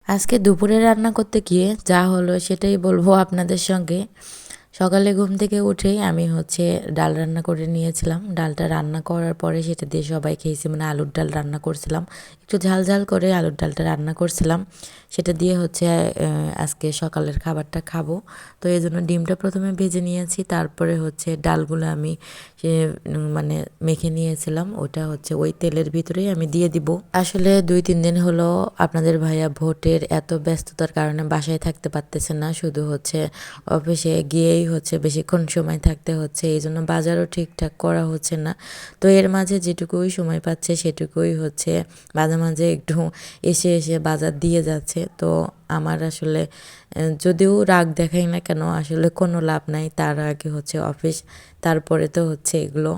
আজকে দুপুরে রান্না করতে গিয়ে যা হলো সেটাই বলবো আপনাদের সঙ্গে। সকালে ঘুম থেকে উঠেই আমি ডাল রান্না করে নিয়েছিলাম। ডালটা রান্না করার পরে সেটা দিয়ে সবাই খেয়েছি, মানে আলুর ডাল রান্না করছিলাম। একটু ঝাল ঝাল করে আলুর ডালটা রান্না করছিলাম। সেটা দিয়ে আজকে সকালের খাবারটা খাবো। তো এই জন্য ডিমটা প্রথমে ভেজে নিয়েছি, তারপরে ডালগুলো আমি মানে মেখে নিয়েছিলাম। ওটা ওই তেলের ভিতরেই আমি দিয়ে দিব। আসলে 2-3 দিন হলো আপনাদের ভাইয়া ভোটের এত ব্যস্ততার কারণে বাসায় থাকতে পারতেছে না, শুধু অফিসে গিয়েই বেশিক্ষণ সময় থাকতে হচ্ছে, এই জন্য বাজারও ঠিকঠাক করা হচ্ছে না। তো এর মাঝে যেটুকুই সময় পাচ্ছে সেটুকুই মাঝে মাঝে একটু এসে এসে বাজার দিয়ে যাচ্ছে। তো আমার আসলে যদিও রাগ দেখাই না কেন, আসলে কোনো লাভ নাই। তার আগে অফিস, তারপরে তো এগুলো।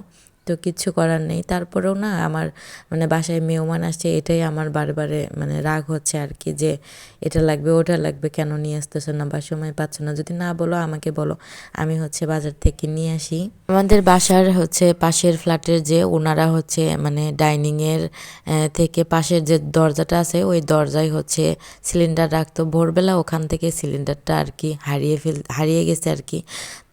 তো কিচ্ছু করার নেই। তারপরেও না আমার মানে বাসায় মেহমান আসছে, এটাই আমার বারে মানে রাগ হচ্ছে আর কি, যে এটা লাগবে ওটা লাগবে, কেন নিয়ে আসতেছো না বা সময় পাচ্ছ না? যদি না বলো আমাকে বলো, আমি বাজার থেকে নিয়ে আসি। আমাদের বাসার পাশের ফ্ল্যাটের যে ওনারা মানে ডাইনিংয়ের থেকে পাশের যে দরজাটা আছে ওই দরজায় সিলিন্ডার রাখতো। ভোরবেলা ওখান থেকে সিলিন্ডারটা আর কি হারিয়ে গেছে আর কি।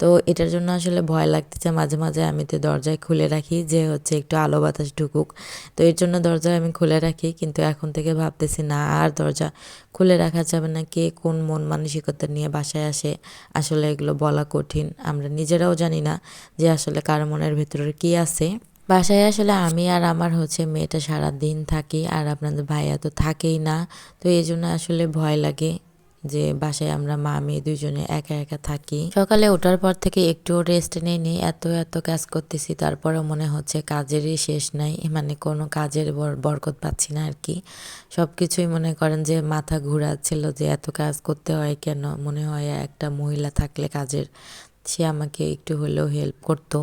তো এটার জন্য আসলে ভয় লাগতেছে। মাঝে মাঝে আমি তো দরজায় খুলে রাখি যে একটু আলো বাতাস ঢুকুক। তো এর জন্য দরজা আমি খুলে রাখি, কিন্তু এখন থেকে ভাবতেছি না আর দরজা খুলে রাখা যাবে না। কে কোন মন মানসিকতা নিয়ে বাসায় আসে, আসলে এগুলো বলা কঠিন। আমরা নিজেরাও জানি না যে আসলে কার মনের ভেতরে কি আছে। বাসায় আসলে আমি আর আমার মেয়েটা সারাদিন থাকি, আর আপনাদের ভাইয়া তো থাকেই না। তো এই জন্য আসলে ভয় লাগে যে বাসায় আমরা মা মেয়ে দুজনে একা একা থাকি। সকালে ওঠার পর থেকে একটুও রেস্ট নেইনি, এত এত কাজ করতেছি, তারপরে মনে হচ্ছে কাজেরই শেষ নাই, মানে কোনো কাজের বরকত পাচ্ছি না আর কি। সব কিছুই মনে করেন যে মাথা ঘুরাচ্ছিল যে এত কাজ করতে হয় কেন। মনে হয় একটা মহিলা থাকলে কাজের, সে আমাকে একটু হলেও হেল্প করতো।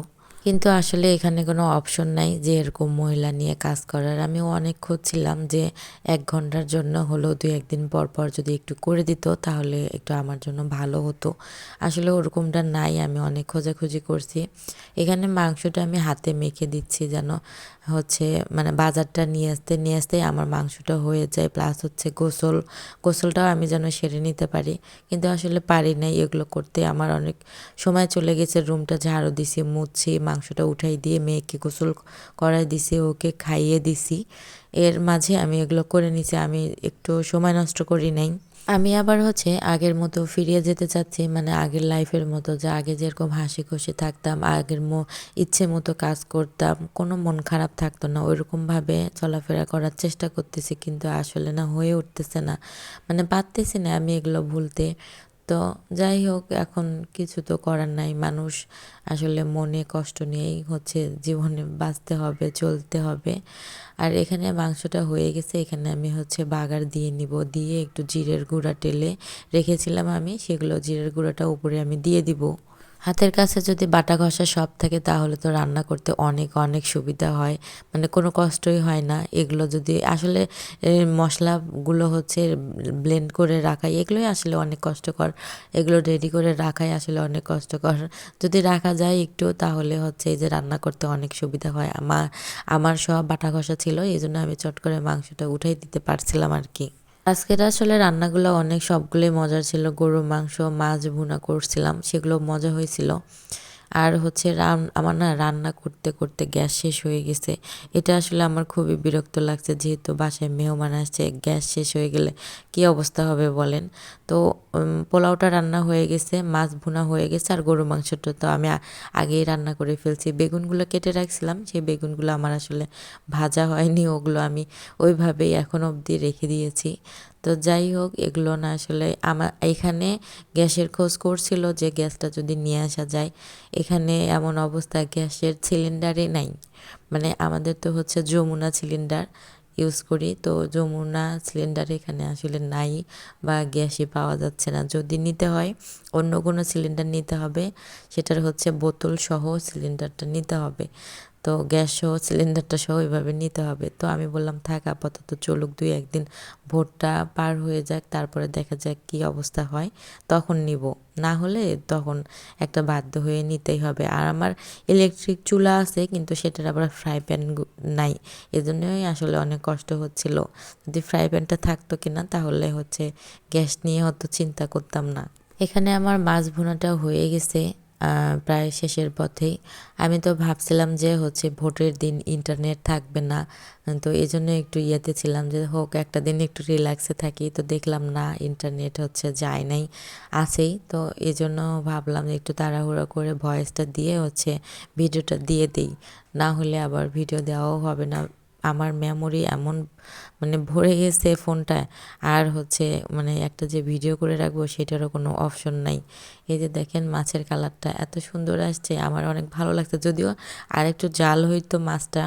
কিন্তু আসলে এখানে কোনো অপশন নাই যে এরকম মহিলা নিয়ে কাজ করার। আমিও অনেক খুঁজছিলাম যে 1 ঘন্টার জন্য হলেও 2-1 দিন পর পর যদি একটু করে দিত তাহলে একটু আমার জন্য ভালো হতো। আসলে ওরকমটা নাই, আমি অনেক খোঁজাখুঁজি করছি। এখানে মাংসটা আমি হাতে মেখে দিচ্ছি যেন মানে বাজারটা নিয়ে আসতেই আমার মাংসটা হয়ে যায়, প্লাস গোসলটাও আমি যেন সেরে নিতে পারি। কিন্তু আসলে পারি নাই এগুলো করতে, আমার অনেক সময় চলে গেছে। রুমটা ঝাড়ু দিছি, মুছছি, মাংসটা উঠাই দিয়ে মেয়েকে গোসল করাই দিছি, ওকে খাইয়ে দিছি। এর মাঝে আমি এগুলো করে নিছি, আমি একটু সময় নষ্ট করি নাই। আমি আবার আগের মতো ফিরিয়ে যেতে চাচ্ছি, মানে আগের লাইফের মতো, যে আগে যেরকম হাসি খুশি থাকতাম, আগের ইচ্ছে মতো কাজ করতাম, কোনো মন খারাপ থাকতো না, ওইরকমভাবে চলাফেরা করার চেষ্টা করতেছি, কিন্তু আসলে না হয়ে উঠতেছে না, মানে পারতেছি না আমি এগুলো ভুলতে। তো যাই হোক, এখন কিছু তো করার নাই। মানুষ আসলে মনে কষ্ট নিয়েই জীবনে বাঁচতে হবে, চলতে হবে। আর এখানে মাংসটা হয়ে গেছে, এখানে আমি বাগার দিয়ে নিব, দিয়ে একটু জিরের গুঁড়া টেলে রেখেছিলাম আমি, সেগুলো জিরের গুঁড়াটা উপরে আমি দিয়ে দিব। হাতের কাছে যদি বাটা ঘষা সব থাকে তাহলে তো রান্না করতে অনেক অনেক সুবিধা হয়, মানে কোনো কষ্টই হয় না। এগুলো যদি আসলে মশলাগুলো ব্লেন্ড করে রাখাই, এগুলোই আসলে অনেক কষ্টকর। এগুলো রেডি করে রাখাই আসলে অনেক কষ্টকর। যদি রাখা যায় একটু তাহলে এই যে রান্না করতে অনেক সুবিধা হয়। আমার সব বাটা ঘষা ছিল, এই জন্য আমি চট করে মাংসটা উঠাই দিতে পারছিলাম আর কি। আজকের আসলে রান্নাগুলো অনেক সবগুলোই মজার ছিল। গরুর মাংস, মাছ ভুনা করছিলাম, সেগুলো মজা হয়েছিল। আর আমার না রান্না করতে করতে গ্যাস শেষ হয়ে গেছে। এটা আসলে আমার খুবই বিরক্ত লাগছে, যেহেতু বাসায় মেহমান আসছে, গ্যাস শেষ হয়ে গেলে কী অবস্থা হবে বলেন। তো পোলাওটা রান্না হয়ে গেছে, মাছ ভুনা হয়ে গেছে, আর গরুর মাংসটা তো আমি আগেই রান্না করে ফেলছি। বেগুনগুলো কেটে রাখছিলাম, সেই বেগুনগুলো আমার আসলে ভাজা হয়নি, ওগুলো আমি ওইভাবেই এখন অবধি রেখে দিয়েছি। তো যাই হোক, এগুলো না আসলে আমার এখানে গ্যাসের খোঁজ করছিল যে গ্যাসটা যদি নিয়ে আসা যায়। এখানে এমন অবস্থা, গ্যাসের সিলিন্ডারই নাই। মানে আমাদের তো যমুনা সিলিন্ডার ইউজ করি, তো যমুনা সিলিন্ডার এখানে আসলে নাই, বা গ্যাসই পাওয়া যাচ্ছে না। যদি নিতে হয় অন্য কোনো সিলিন্ডার নিতে হবে, সেটার বোতল সহ সিলিন্ডারটা নিতে হবে। তো গ্যাস সহ সিলিন্ডারটা সহ এভাবে নিতে হবে। তো আমি বললাম থাক আপাতত চলুক ২-১ দিন ভোটটা পার হয়ে যাক, তারপরে দেখা যাক কী অবস্থা হয়, তখন নিব। না হলে তখন একটা বাধ্য হয়ে নিতেই হবে। আর আমার ইলেকট্রিক চুলা আছে কিন্তু সেটার আবার ফ্রাই প্যান নাই। এজন্যই আসলে অনেক কষ্ট হচ্ছিল। যদি ফ্রাই প্যানটা থাকতো কিনা তাহলে হচ্ছে গ্যাস নিয়ে অত চিন্তা করতাম না। এখানে আমার মাছ ভুনাটা হয়ে গেছে প্রায় শেষের পথেই। আমি তো ভাবছিলাম যে হচ্ছে ভোটের দিন ইন্টারনেট থাকবে না। তো এজন্য একটু ইয়েতে ছিলাম যে হোক একটা দিন একটু রিল্যাক্সে থাকি। তো দেখলাম না ইন্টারনেট হচ্ছে যায় নাই, আছেই। তো এজন্য ভাবলাম যে একটু তাড়াহুড়ো করে ভয়েসটা দিয়ে হচ্ছে ভিডিওটা দিয়ে দেই। না হলে আবার ভিডিও দেওয়াও হবে না। আমার মেমোরি এমন মানে ভরে গেছে ফোনটায়, আর হচ্ছে মানে একটা যে ভিডিও করে রাখবো সেটারও কোনো অপশন নাই। এই যে দেখেন মাছের কালারটা এত সুন্দর আসছে, আমার অনেক ভালো লাগছে। যদিও আরেকটু জাল হইতো মাছটা,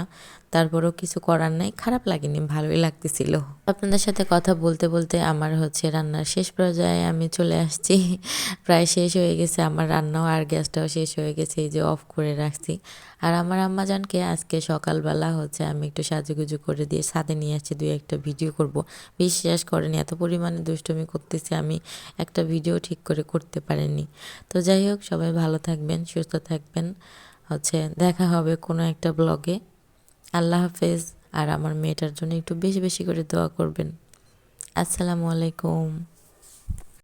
তারপরেও কিছু করার নাই, খারাপ লাগেনি, ভালোই লাগতেছিল। আপনাদের সাথে কথা বলতে বলতে আমার হচ্ছে রান্নার শেষ পর্যায়ে আমি চলে আসছি। প্রায় শেষ হয়ে গেছে আমার রান্নাও, আর গ্যাসটাও শেষ হয়ে গেছে, এই যে অফ করে রাখছি। আর আমার আম্মাজানকে আজকে সকালবেলা হচ্ছে আমি একটু সাজুগুজু করে দিয়ে ছাদে নিয়ে আসছি, ২-১টা ভিডিও করব। বিশ্বাস করেন এত পরিমাণে দুষ্টুমি করতেছি আমি, একটা ভিডিও ঠিক করে করতে পারিনি। তো যাই হোক, সবাই ভালো থাকবেন, সুস্থ থাকবেন, হচ্ছে দেখা হবে কোনো একটা ব্লগে। আল্লাহ হাফেজ। আর আমার মেয়েটার জন্য একটু বেশি বেশি করে দোয়া করবেন। আসসালামু আলাইকুম।